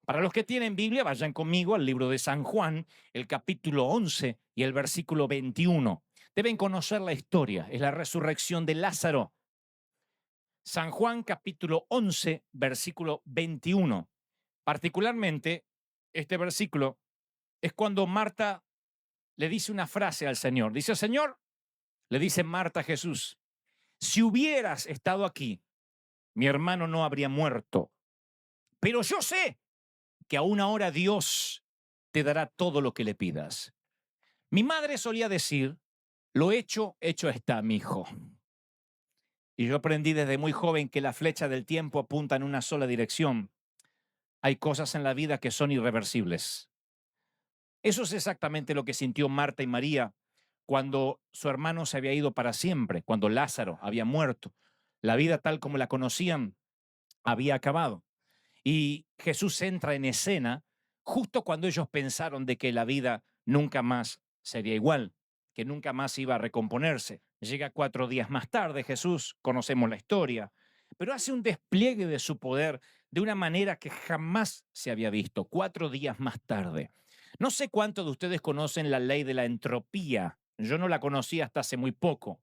Para los que tienen Biblia, vayan conmigo al libro de San Juan, el capítulo 11 y el versículo 21. Deben conocer la historia, es la resurrección de Lázaro. San Juan capítulo 11, versículo 21. Particularmente, este versículo es cuando Marta le dice una frase al Señor. Dice, Señor, le dice Marta a Jesús, si hubieras estado aquí, mi hermano no habría muerto. Pero yo sé que aún ahora Dios te dará todo lo que le pidas. Mi madre solía decir, lo hecho, hecho está, mi hijo. Y yo aprendí desde muy joven que la flecha del tiempo apunta en una sola dirección. Hay cosas en la vida que son irreversibles. Eso es exactamente lo que sintió Marta y María cuando su hermano se había ido para siempre, cuando Lázaro había muerto. La vida tal como la conocían había acabado. Y Jesús entra en escena justo cuando ellos pensaron de que la vida nunca más sería igual, que nunca más iba a recomponerse. Llega 4 días más tarde Jesús, conocemos la historia, pero hace un despliegue de su poder de una manera que jamás se había visto, 4 días más tarde. No sé cuántos de ustedes conocen la ley de la entropía. Yo no la conocía hasta hace muy poco.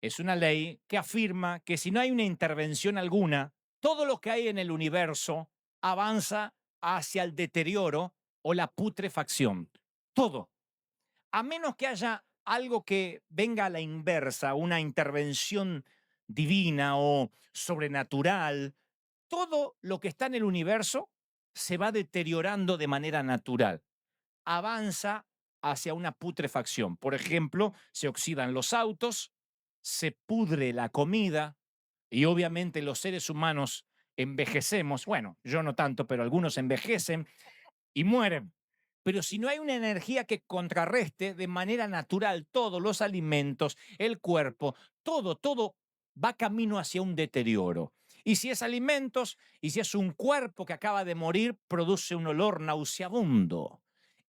Es una ley que afirma que si no hay una intervención alguna, todo lo que hay en el universo avanza hacia el deterioro o la putrefacción. Todo. A menos que haya algo que venga a la inversa, una intervención divina o sobrenatural, todo lo que está en el universo se va deteriorando de manera natural. Avanza hacia una putrefacción. Por ejemplo, se oxidan los autos, se pudre la comida y obviamente los seres humanos envejecemos. Bueno, yo no tanto, pero algunos envejecen y mueren. Pero si no hay una energía que contrarreste de manera natural todos los alimentos, el cuerpo, todo va camino hacia un deterioro. Y si es alimentos, y si es un cuerpo que acaba de morir, produce un olor nauseabundo.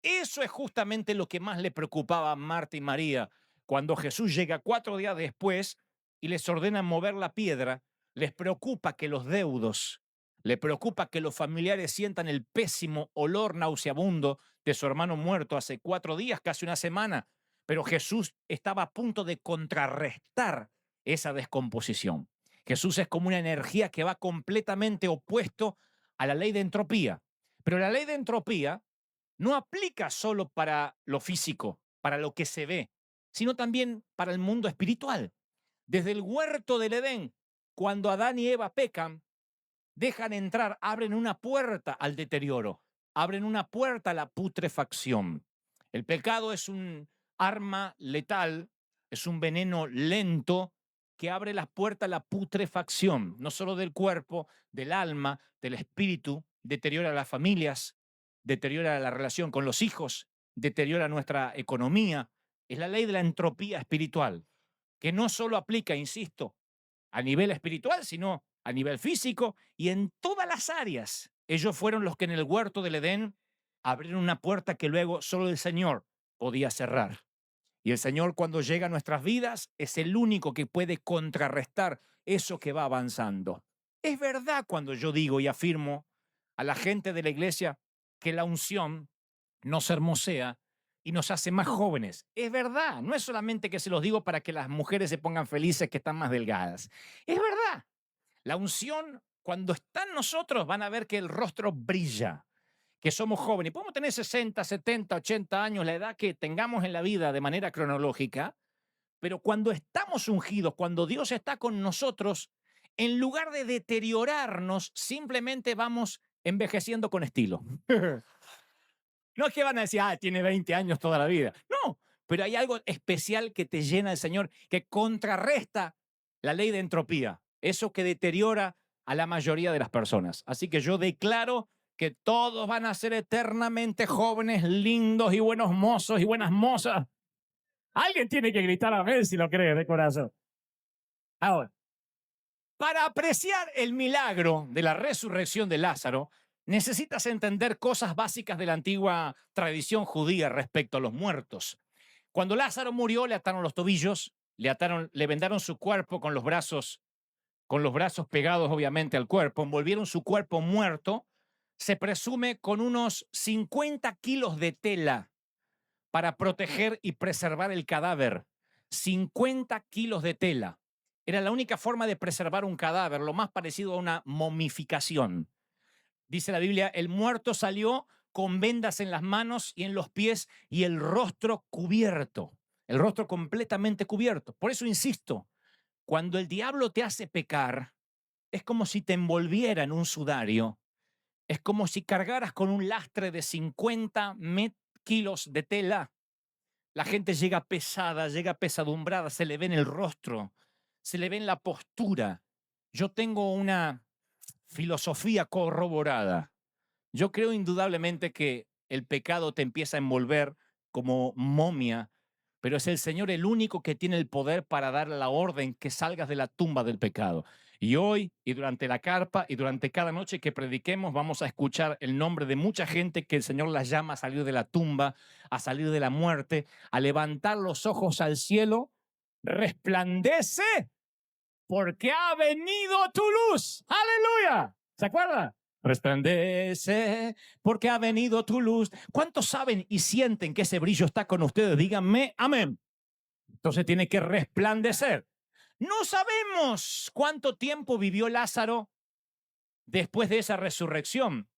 Eso es justamente lo que más le preocupaba a Marta y María cuando Jesús llega 4 días después y les ordena mover la piedra. Les preocupa que los deudos, le preocupa que los familiares sientan el pésimo olor nauseabundo de su hermano muerto hace 4 días, casi una semana. Pero Jesús estaba a punto de contrarrestar esa descomposición. Jesús es como una energía que va completamente opuesto a la ley de entropía. Pero la ley de entropía no aplica solo para lo físico, para lo que se ve, sino también para el mundo espiritual. Desde el huerto del Edén, cuando Adán y Eva pecan, dejan entrar, abren una puerta al deterioro, abren una puerta a la putrefacción. El pecado es un arma letal, es un veneno lento que abre las puertas a la putrefacción, no solo del cuerpo, del alma, del espíritu, deteriora las familias, deteriora la relación con los hijos, deteriora nuestra economía. Es la ley de la entropía espiritual, que no solo aplica, insisto, a nivel espiritual, sino a nivel físico y en todas las áreas. Ellos fueron los que en el huerto del Edén abrieron una puerta que luego solo el Señor podía cerrar. Y el Señor, cuando llega a nuestras vidas, es el único que puede contrarrestar eso que va avanzando. Es verdad cuando yo digo y afirmo a la gente de la iglesia que la unción nos hermosea y nos hace más jóvenes. Es verdad, no es solamente que se los digo para que las mujeres se pongan felices que están más delgadas. Es verdad. La unción, cuando está en nosotros, van a ver que el rostro brilla, que somos jóvenes. Podemos tener 60, 70, 80 años, la edad que tengamos en la vida de manera cronológica, pero cuando estamos ungidos, cuando Dios está con nosotros, en lugar de deteriorarnos, simplemente vamos envejeciendo con estilo. No es que van a decir, tiene 20 años toda la vida. No, pero hay algo especial que te llena el Señor, que contrarresta la ley de entropía, eso que deteriora a la mayoría de las personas. Así que yo declaro que todos van a ser eternamente jóvenes, lindos y buenos mozos y buenas mozas. Alguien tiene que gritar a ver si lo cree de corazón. Ahora, para apreciar el milagro de la resurrección de Lázaro, necesitas entender cosas básicas de la antigua tradición judía respecto a los muertos. Cuando Lázaro murió, le ataron los tobillos, le vendaron su cuerpo con los brazos pegados obviamente al cuerpo, envolvieron su cuerpo muerto se presume con unos 50 kilos de tela para proteger y preservar el cadáver. 50 kilos de tela. Era la única forma de preservar un cadáver, lo más parecido a una momificación. Dice la Biblia, el muerto salió con vendas en las manos y en los pies y el rostro cubierto, el rostro completamente cubierto. Por eso insisto, cuando el diablo te hace pecar, es como si te envolviera en un sudario, es como si cargaras con un lastre de 50 kilos de tela. La gente llega pesada, llega pesadumbrada, se le ve en el rostro, se le ve en la postura. Yo tengo una filosofía corroborada. Yo creo indudablemente que el pecado te empieza a envolver como momia, pero es el Señor el único que tiene el poder para dar la orden que salgas de la tumba del pecado. Y hoy, y durante la carpa, y durante cada noche que prediquemos, vamos a escuchar el nombre de mucha gente que el Señor las llama a salir de la tumba, a salir de la muerte, a levantar los ojos al cielo. Resplandece porque ha venido tu luz. ¡Aleluya! ¿Se acuerdan? Resplandece porque ha venido tu luz. ¿Cuántos saben y sienten que ese brillo está con ustedes? Díganme, amén. Entonces tiene que resplandecer. No sabemos cuánto tiempo vivió Lázaro después de esa resurrección,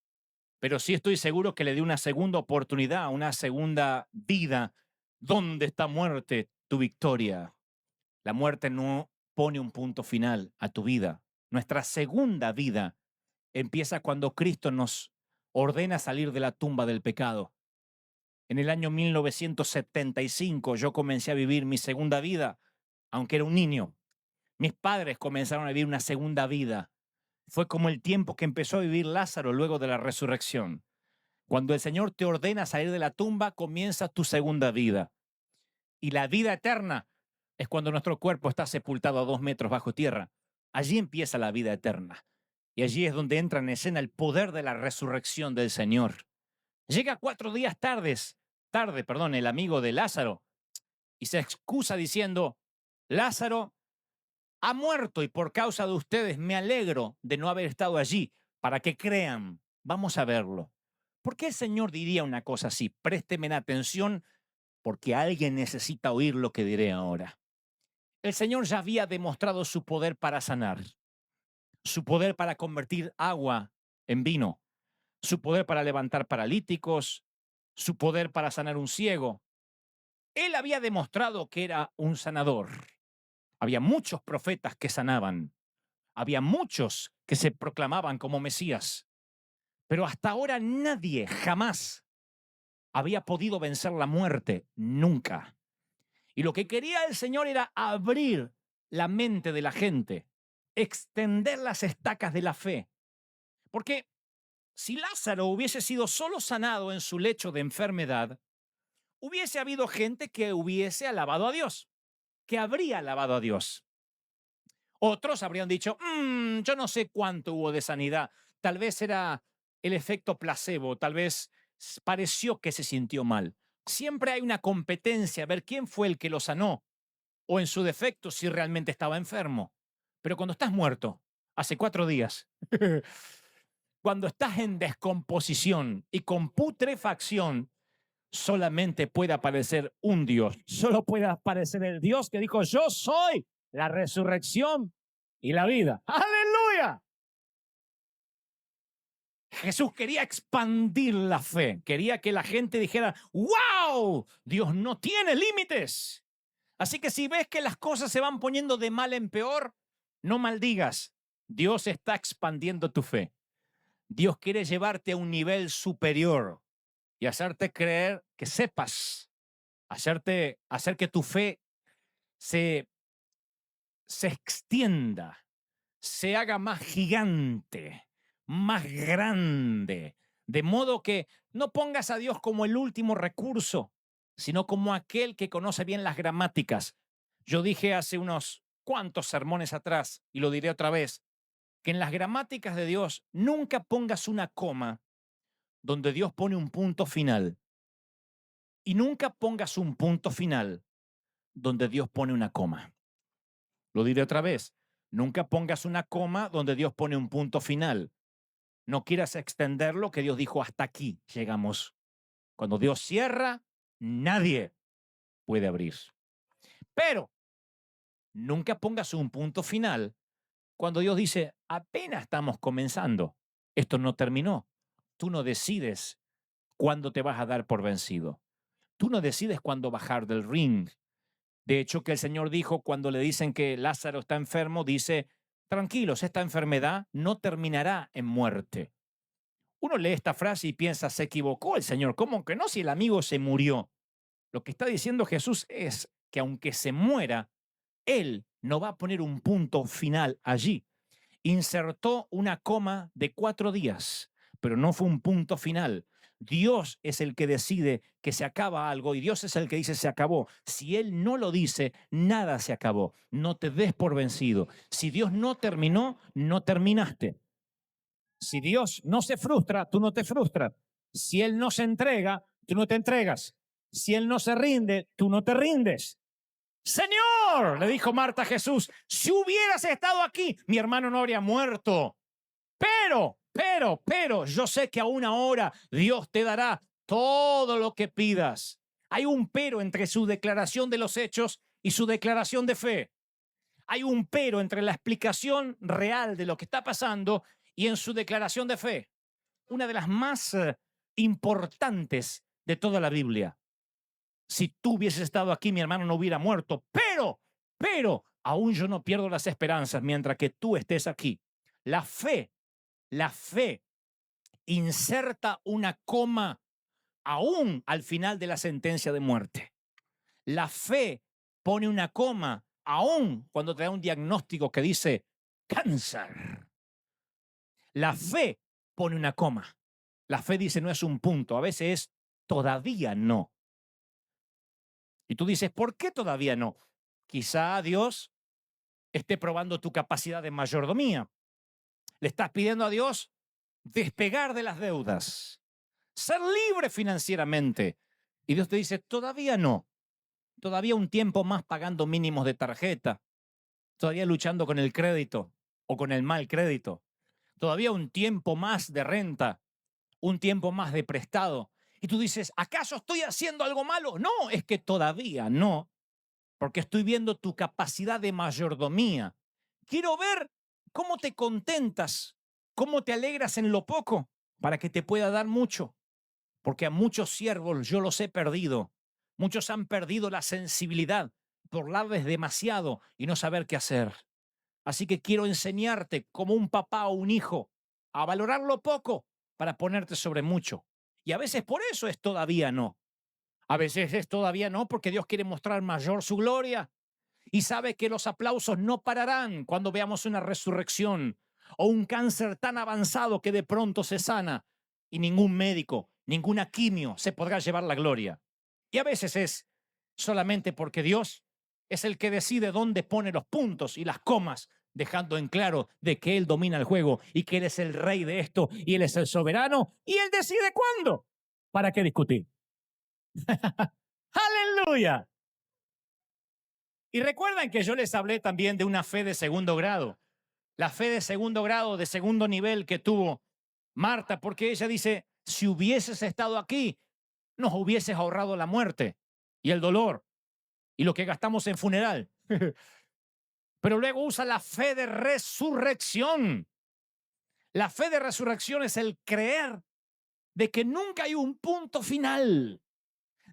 pero sí estoy seguro que le dio una segunda oportunidad, una segunda vida. ¿Dónde está muerte, tu victoria? La muerte no pone un punto final a tu vida. Nuestra segunda vida empieza cuando Cristo nos ordena salir de la tumba del pecado. En el año 1975 yo comencé a vivir mi segunda vida, aunque era un niño. Mis padres comenzaron a vivir una segunda vida. Fue como el tiempo que empezó a vivir Lázaro luego de la resurrección. Cuando el Señor te ordena salir de la tumba, comienza tu segunda vida. Y la vida eterna es cuando nuestro cuerpo está sepultado a 2 metros bajo tierra. Allí empieza la vida eterna. Y allí es donde entra en escena el poder de la resurrección del Señor. Llega 4 días tarde, el amigo de Lázaro, y se excusa diciendo, Lázaro ha muerto y por causa de ustedes me alegro de no haber estado allí para que crean. Vamos a verlo. ¿Por qué el Señor diría una cosa así? Présteme atención porque alguien necesita oír lo que diré ahora. El Señor ya había demostrado su poder para sanar, su poder para convertir agua en vino, su poder para levantar paralíticos, su poder para sanar un ciego. Él había demostrado que era un sanador. Había muchos profetas que sanaban, había muchos que se proclamaban como Mesías, pero hasta ahora nadie jamás había podido vencer la muerte, nunca. Y lo que quería el Señor era abrir la mente de la gente, extender las estacas de la fe. Porque si Lázaro hubiese sido solo sanado en su lecho de enfermedad, hubiese habido gente que hubiese alabado a Dios, que habría alabado a Dios. Otros habrían dicho, yo no sé cuánto hubo de sanidad, tal vez era el efecto placebo, tal vez pareció que se sintió mal. Siempre hay una competencia a ver quién fue el que lo sanó, o en su defecto si realmente estaba enfermo. Pero cuando estás muerto, hace 4 días, cuando estás en descomposición y con putrefacción, solamente puede aparecer un Dios. Solo puede aparecer el Dios que dijo, yo soy la resurrección y la vida. ¡Aleluya! Jesús quería expandir la fe, quería que la gente dijera, ¡wow! Dios no tiene límites. Así que si ves que las cosas se van poniendo de mal en peor, no maldigas. Dios está expandiendo tu fe. Dios quiere llevarte a un nivel superior y hacerte creer que sepas, hacer que tu fe se, se extienda, se haga más gigante, más grande, de modo que no pongas a Dios como el último recurso, sino como aquel que conoce bien las gramáticas. Yo dije hace unos cuantos sermones atrás, y lo diré otra vez, que en las gramáticas de Dios nunca pongas una coma donde Dios pone un punto final, y nunca pongas un punto final donde Dios pone una coma. Lo diré otra vez, nunca pongas una coma donde Dios pone un punto final. no quieras extenderlo, que Dios dijo, hasta aquí llegamos. Cuando Dios cierra, nadie puede abrir. Pero nunca pongas un punto final cuando Dios dice, apenas estamos comenzando, esto no terminó. Tú no decides cuándo te vas a dar por vencido. Tú no decides cuándo bajar del ring. De hecho, que el Señor dijo cuando le dicen que Lázaro está enfermo, dice, tranquilos, esta enfermedad no terminará en muerte. Uno lee esta frase y piensa, se equivocó el Señor. ¿Cómo que no si el amigo se murió? Lo que está diciendo Jesús es que aunque se muera, Él no va a poner un punto final allí. Insertó una coma de 4 días, pero no fue un punto final. Dios es el que decide que se acaba algo y Dios es el que dice se acabó. Si Él no lo dice, nada se acabó. No te des por vencido. Si Dios no terminó, no terminaste. Si Dios no se frustra, tú no te frustras. Si Él no se entrega, tú no te entregas. Si Él no se rinde, tú no te rindes. Señor, le dijo Marta a Jesús, si hubieras estado aquí, mi hermano no habría muerto. Pero, yo sé que aún ahora Dios te dará todo lo que pidas. Hay un pero entre su declaración de los hechos y su declaración de fe. Hay un pero entre la explicación real de lo que está pasando y en su declaración de fe. Una de las más importantes de toda la Biblia. Si tú hubieses estado aquí, mi hermano no hubiera muerto. Pero, aún yo no pierdo las esperanzas mientras que tú estés aquí. La fe inserta una coma aún al final de la sentencia de muerte. La fe pone una coma aún cuando te da un diagnóstico que dice cáncer. La fe pone una coma. La fe dice no es un punto, a veces es todavía no. Y tú dices, ¿por qué todavía no? Quizá Dios esté probando tu capacidad de mayordomía. Le estás pidiendo a Dios despegar de las deudas, ser libre financieramente. Y Dios te dice, todavía no. Todavía un tiempo más pagando mínimos de tarjeta. Todavía luchando con el crédito o con el mal crédito. Todavía un tiempo más de renta. Un tiempo más de prestado. Y tú dices, ¿acaso estoy haciendo algo malo? No, es que todavía no. Porque estoy viendo tu capacidad de mayordomía. Quiero ver cómo te contentas, cómo te alegras en lo poco, para que te pueda dar mucho. Porque a muchos siervos yo los he perdido. Muchos han perdido la sensibilidad por darles demasiado y no saber qué hacer. Así que quiero enseñarte como un papá o un hijo a valorar lo poco para ponerte sobre mucho. Y a veces por eso es todavía no. A veces es todavía no porque Dios quiere mostrar mayor su gloria y sabe que los aplausos no pararán cuando veamos una resurrección o un cáncer tan avanzado que de pronto se sana y ningún médico, ninguna quimio se podrá llevar la gloria. Y a veces es solamente porque Dios es el que decide dónde pone los puntos y las comas, dejando en claro de que Él domina el juego y que Él es el rey de esto y Él es el soberano y Él decide cuándo. ¿Para qué discutir? Aleluya. Y recuerdan que yo les hablé también de una fe de segundo grado. La fe de segundo grado, de segundo nivel que tuvo Marta, porque ella dice, si hubieses estado aquí, nos hubieses ahorrado la muerte y el dolor y lo que gastamos en funeral. Pero luego usa la fe de resurrección. La fe de resurrección es el creer de que nunca hay un punto final,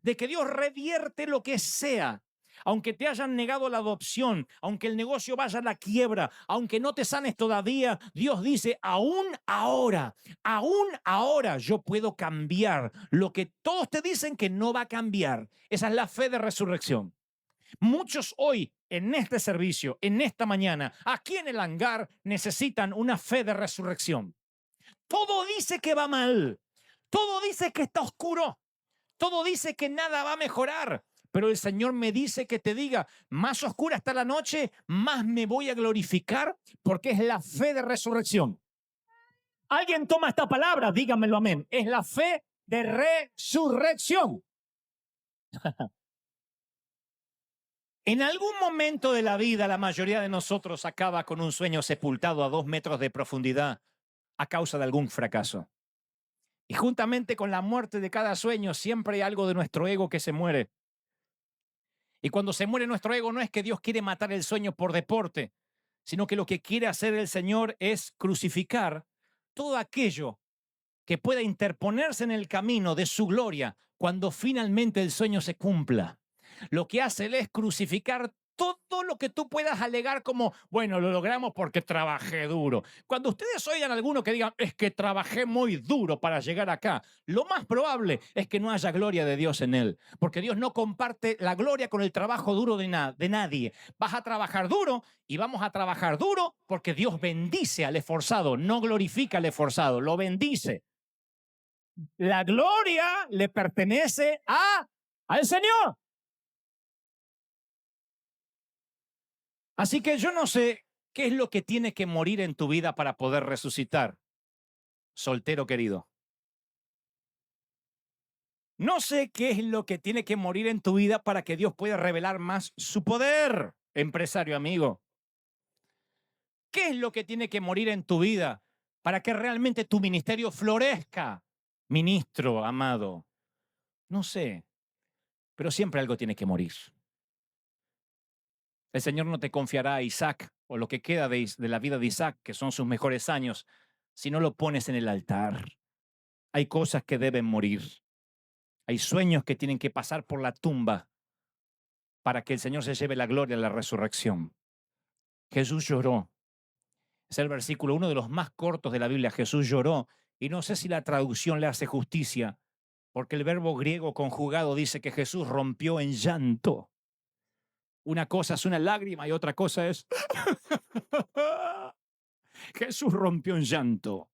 de que Dios revierte lo que sea. Aunque te hayan negado la adopción, aunque el negocio vaya a la quiebra, aunque no te sanes todavía, Dios dice, aún ahora yo puedo cambiar lo que todos te dicen que no va a cambiar. Esa es la fe de resurrección. Muchos hoy en este servicio, en esta mañana, aquí en el hangar, necesitan una fe de resurrección. Todo dice que va mal, todo dice que está oscuro, todo dice que nada va a mejorar. Pero el Señor me dice que te diga, más oscura está la noche, más me voy a glorificar, porque es la fe de resurrección. Alguien toma esta palabra, dígamelo amén. Es la fe de resurrección. En algún momento de la vida, la mayoría de nosotros acaba con un sueño sepultado a 2 metros de profundidad, a causa de algún fracaso. Y juntamente con la muerte de cada sueño, siempre hay algo de nuestro ego que se muere. Y cuando se muere nuestro ego, no es que Dios quiere matar el sueño por deporte, sino que lo que quiere hacer el Señor es crucificar todo aquello que pueda interponerse en el camino de su gloria cuando finalmente el sueño se cumpla. Lo que hace Él es crucificar todo lo que tú puedas alegar como, bueno, lo logramos porque trabajé duro. Cuando ustedes oigan a alguno que digan, es que trabajé muy duro para llegar acá, lo más probable es que no haya gloria de Dios en él, porque Dios no comparte la gloria con el trabajo duro de nadie. Vas a trabajar duro y vamos a trabajar duro porque Dios bendice al esforzado, no glorifica al esforzado, lo bendice. La gloria le pertenece al Señor. Así que yo no sé qué es lo que tiene que morir en tu vida para poder resucitar, soltero querido. No sé qué es lo que tiene que morir en tu vida para que Dios pueda revelar más su poder, empresario amigo. ¿Qué es lo que tiene que morir en tu vida para que realmente tu ministerio florezca, ministro amado? No sé, pero siempre algo tiene que morir. El Señor no te confiará a Isaac o lo que queda de la vida de Isaac, que son sus mejores años, si no lo pones en el altar. Hay cosas que deben morir. Hay sueños que tienen que pasar por la tumba para que el Señor se lleve la gloria en la resurrección. Jesús lloró. Es el versículo, uno de los más cortos de la Biblia. Jesús lloró. Y no sé si la traducción le hace justicia, porque el verbo griego conjugado dice que Jesús rompió en llanto. Una cosa es una lágrima y otra cosa es... Jesús rompió en llanto.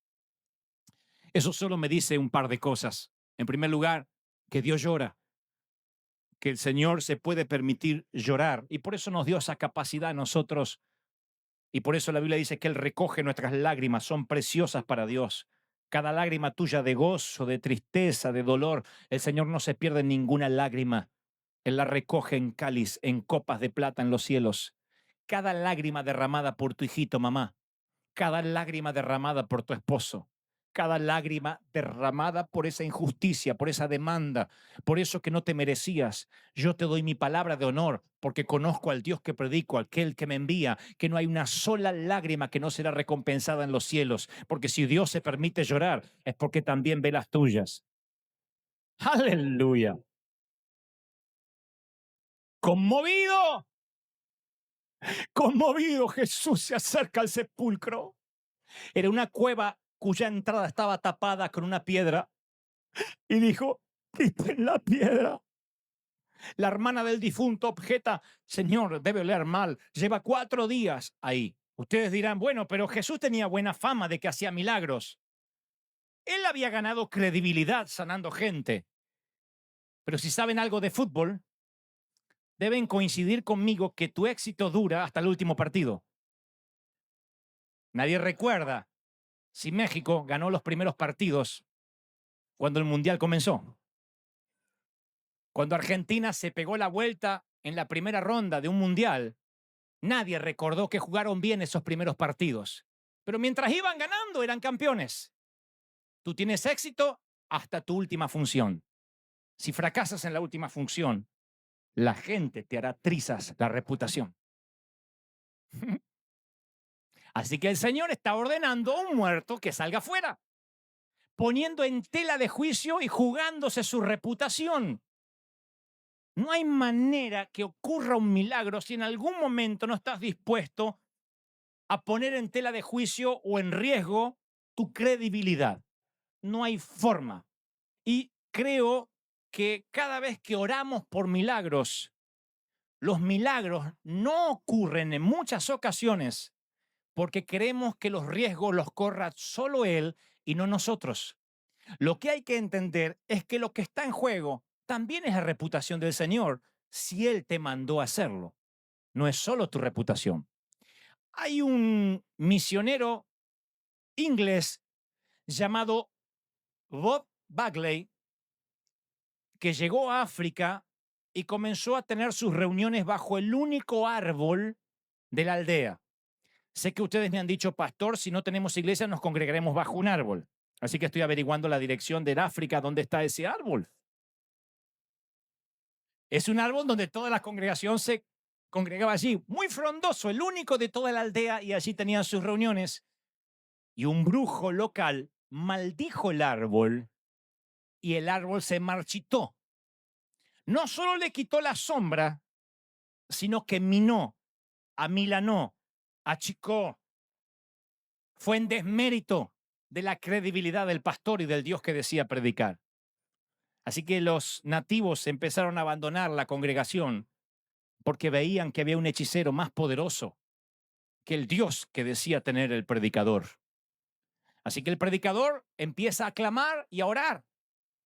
Eso solo me dice un par de cosas. En primer lugar, que Dios llora, que el Señor se puede permitir llorar y por eso nos dio esa capacidad a nosotros y por eso la Biblia dice que Él recoge nuestras lágrimas, son preciosas para Dios. Cada lágrima tuya de gozo, de tristeza, de dolor, el Señor no se pierde ninguna lágrima. Él la recoge en cáliz, en copas de plata en los cielos. Cada lágrima derramada por tu hijito, mamá, cada lágrima derramada por tu esposo, cada lágrima derramada por esa injusticia, por esa demanda, por eso que no te merecías. Yo te doy mi palabra de honor porque conozco al Dios que predico, aquel que me envía, que no hay una sola lágrima que no será recompensada en los cielos, porque si Dios se permite llorar es porque también ve las tuyas. Aleluya. Conmovido, conmovido, Jesús se acerca al sepulcro. Era una cueva cuya entrada estaba tapada con una piedra y dijo, quiten la piedra. La hermana del difunto objeta, Señor, debe oler mal, lleva 4 días ahí. Ustedes dirán, bueno, pero Jesús tenía buena fama de que hacía milagros. Él había ganado credibilidad sanando gente. Pero si saben algo de fútbol, deben coincidir conmigo que tu éxito dura hasta el último partido. Nadie recuerda si México ganó los primeros partidos cuando el Mundial comenzó. Cuando Argentina se pegó la vuelta en la primera ronda de un mundial, nadie recordó que jugaron bien esos primeros partidos. Pero mientras iban ganando, eran campeones. Tú tienes éxito hasta tu última función. Si fracasas en la última función, la gente te hará trizas la reputación. Así que el Señor está ordenando a un muerto que salga fuera, poniendo en tela de juicio y jugándose su reputación. No hay manera que ocurra un milagro si en algún momento no estás dispuesto a poner en tela de juicio o en riesgo tu credibilidad. No hay forma. Y creo que cada vez que oramos por milagros, los milagros no ocurren en muchas ocasiones porque queremos que los riesgos los corra solo Él y no nosotros. Lo que hay que entender es que lo que está en juego también es la reputación del Señor si Él te mandó a hacerlo. No es solo tu reputación. Hay un misionero inglés llamado Bob Bagley que llegó a África y comenzó a tener sus reuniones bajo el único árbol de la aldea. Sé que ustedes me han dicho, pastor, si no tenemos iglesia nos congregaremos bajo un árbol. Así que estoy averiguando la dirección del África, dónde está ese árbol. Es un árbol donde toda la congregación se congregaba allí, muy frondoso, el único de toda la aldea, y allí tenían sus reuniones. Y un brujo local maldijo el árbol y el árbol se marchitó. No solo le quitó la sombra, sino que minó, amilanó, achicó. Fue en desmérito de la credibilidad del pastor y del Dios que decía predicar. Así que los nativos empezaron a abandonar la congregación porque veían que había un hechicero más poderoso que el Dios que decía tener el predicador. Así que el predicador empieza a clamar y a orar.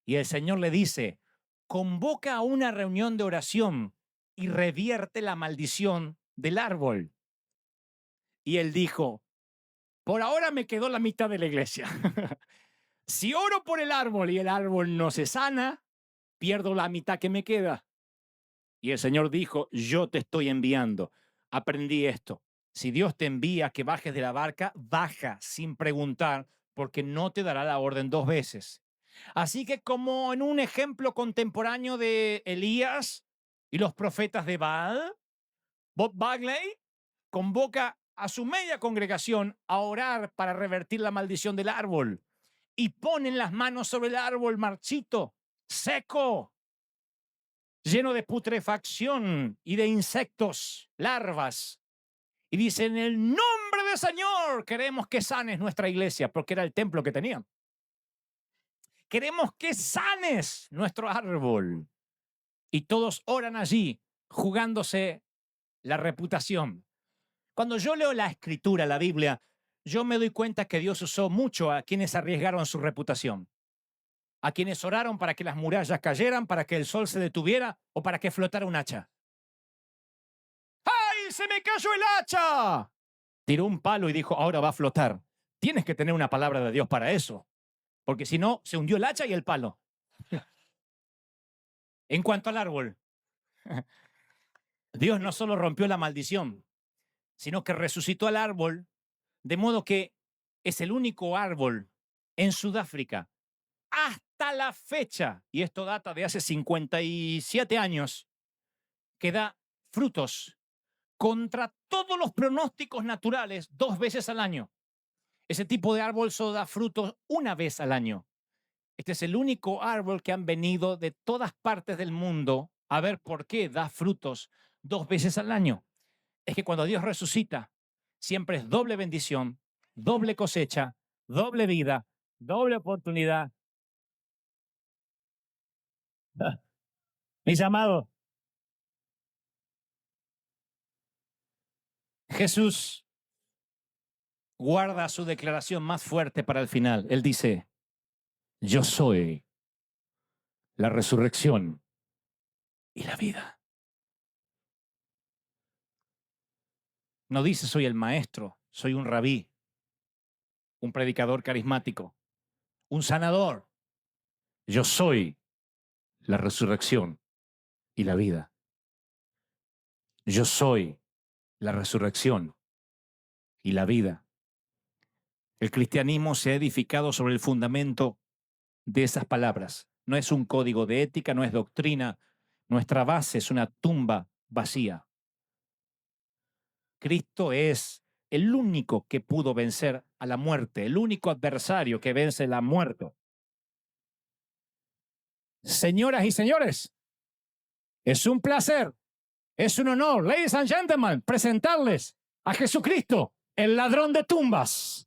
Y el Señor le dice, convoca a una reunión de oración y revierte la maldición del árbol. Y él dijo, por ahora me quedó la mitad de la iglesia. Si oro por el árbol y el árbol no se sana, pierdo la mitad que me queda. Y el Señor dijo, yo te estoy enviando. Aprendí esto. Si Dios te envía que bajes de la barca, baja sin preguntar, porque no te dará la orden dos veces. Así que como en un ejemplo contemporáneo de Elías y los profetas de Baal, Bob Bagley convoca a su media congregación a orar para revertir la maldición del árbol y ponen las manos sobre el árbol marchito, seco, lleno de putrefacción y de insectos, larvas. Y dice, en el nombre del Señor queremos que sanes nuestra iglesia, porque era el templo que tenían. Queremos que sanes nuestro árbol. Y todos oran allí, jugándose la reputación. Cuando yo leo la escritura, la Biblia, yo me doy cuenta que Dios usó mucho a quienes arriesgaron su reputación. A quienes oraron para que las murallas cayeran, para que el sol se detuviera o para que flotara un hacha. ¡Ay, se me cayó el hacha! Tiró un palo y dijo, ahora va a flotar. Tienes que tener una palabra de Dios para eso, porque si no, se hundió el hacha y el palo. En cuanto al árbol, Dios no solo rompió la maldición, sino que resucitó al árbol, de modo que es el único árbol en Sudáfrica hasta la fecha, y esto data de hace 57 años, que da frutos contra todos los pronósticos naturales 2 veces al año. Ese tipo de árbol solo da frutos una vez al año. Este es el único árbol que han venido de todas partes del mundo a ver por qué da frutos 2 veces al año. Es que cuando Dios resucita, siempre es doble bendición, doble cosecha, doble vida, doble oportunidad. Mis amados, Jesús guarda su declaración más fuerte para el final. Él dice, yo soy la resurrección y la vida. No dice soy el maestro, soy un rabí, un predicador carismático, un sanador. Yo soy la resurrección y la vida. Yo soy la resurrección y la vida. El cristianismo se ha edificado sobre el fundamento de esas palabras. No es un código de ética, no es doctrina. Nuestra base es una tumba vacía. Cristo es el único que pudo vencer a la muerte, el único adversario que vence la muerte. Señoras y señores, es un placer, es un honor, ladies and gentlemen, presentarles a Jesucristo, el ladrón de tumbas.